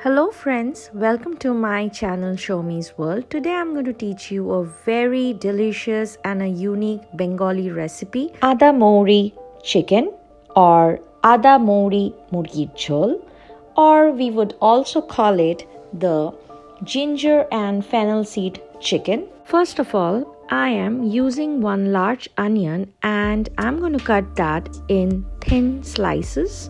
Hello friends, welcome to my channel Show Me's World. Today I'm going to teach you a very delicious and a unique Bengali recipe, Ada Mouri Chicken or Ada Mouri Murgi Jhol, or we would also call it the Ginger and Fennel Seed Chicken. First of all, I am using one large onion and I'm going to cut that in thin slices.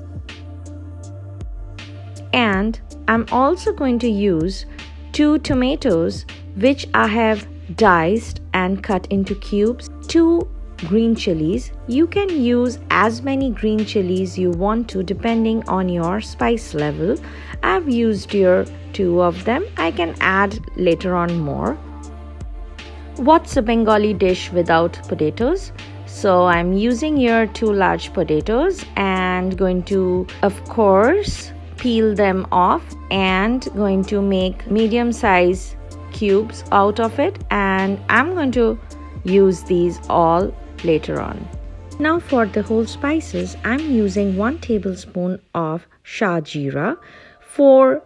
And I'm also going to use 2 tomatoes which I have diced and cut into cubes, 2 green chilies. You can use as many green chilies you want to depending on your spice level. I've used here 2 of them. I can add later on more. What's a Bengali dish without potatoes? So I'm using here 2 large potatoes and going to, of course, peel them off and going to make medium size cubes out of it, and I'm going to use these all later on. Now for the whole spices, I'm using 1 tablespoon of Shah Jeera, 4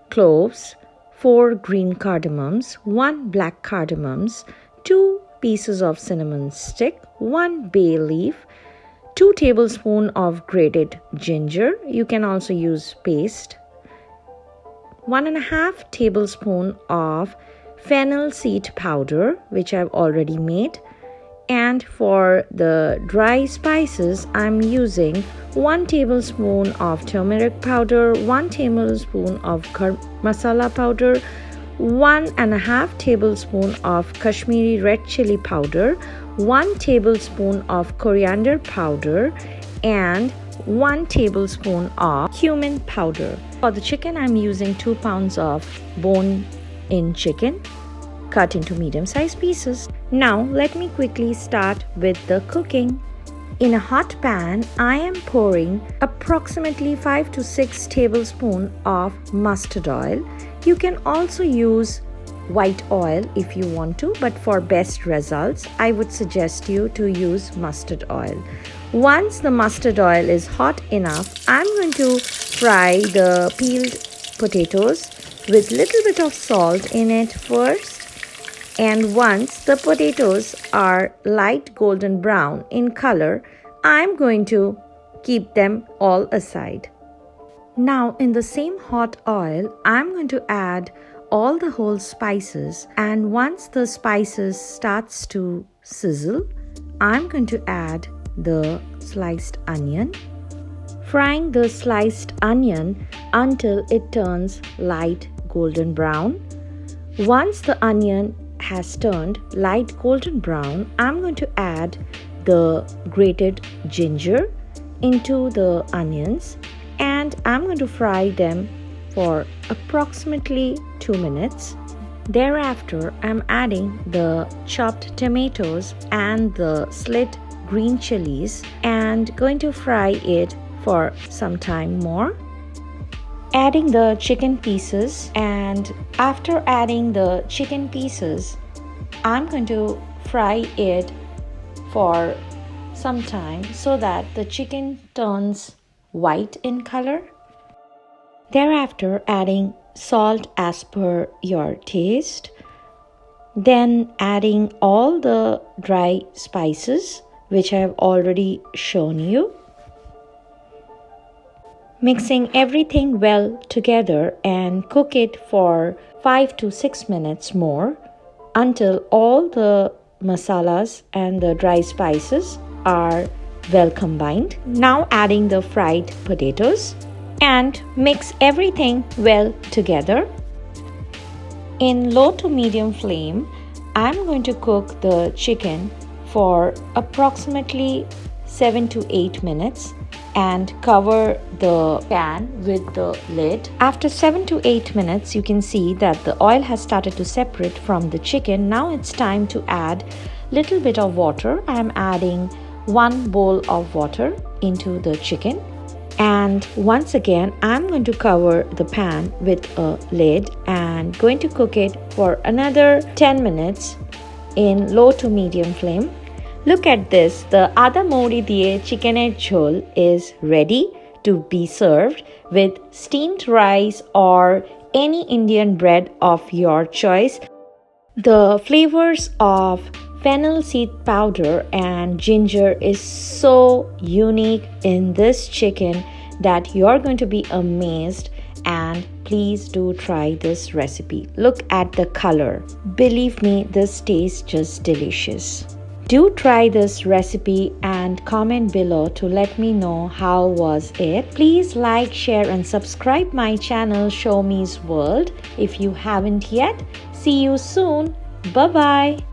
cloves, 4 green cardamoms, 1 black cardamoms, 2 pieces of cinnamon stick, 1 bay leaf, 2 tablespoons of grated ginger. You can also use paste. 1.5 tablespoon of fennel seed powder, which I've already made. And for the dry spices, I'm using 1 tablespoon of turmeric powder, 1 tablespoon of masala powder, 1.5 tablespoon of Kashmiri red chili powder, 1 tablespoon of coriander powder, and 1 tablespoon of cumin powder. For the chicken, I'm using 2 pounds of bone-in chicken cut into medium-sized pieces. Now, let me quickly start with the cooking. In a hot pan, I am pouring approximately 5 to 6 tablespoons of mustard oil. You can also use white oil if you want to, but for best results, I would suggest you to use mustard oil. Once the mustard oil is hot enough, I'm going to fry the peeled potatoes with little bit of salt in it first. And once the potatoes are light golden brown in color, I'm going to keep them all aside. Now in the same hot oil, I'm going to add all the whole spices, and once the spices starts to sizzle, I'm going to add the sliced onion. Frying the sliced onion until it turns light golden brown. Once the onion has turned light golden brown, I'm going to add the grated ginger into the onions, and I'm going to fry them for approximately 2 minutes. Thereafter, I'm adding the chopped tomatoes and the slit green chilies and going to fry it for some time more. Adding the chicken pieces, and after adding the chicken pieces, I'm going to fry it for some time so that the chicken turns white in color. Thereafter, adding salt as per your taste. Then adding all the dry spices which I have already shown you. Mixing everything well together and cook it for 5 to 6 minutes more until all the masalas and the dry spices are well combined. Now adding the fried potatoes and mix everything well together. In low to medium flame, I'm going to cook the chicken for approximately 7 to 8 minutes and cover the pan with the lid. After 7 to 8 minutes, you can see that the oil has started to separate from the chicken. Now it's time to add little bit of water. I'm adding 1 bowl of water into the chicken. And once again, I'm going to cover the pan with a lid and going to cook it for another 10 minutes in low to medium flame. Look at this, the Ada Mouri Chicken Jhol is ready. to be served with steamed rice or any Indian bread of your choice. The flavors of fennel seed powder and ginger is so unique in this chicken that you're going to be amazed, and please do try this recipe. Look at the color. Believe me, this tastes just delicious. Do try this recipe and comment below to let me know how was it. Please like, share and subscribe my channel Show Me's World if you haven't yet. See you soon. Bye bye.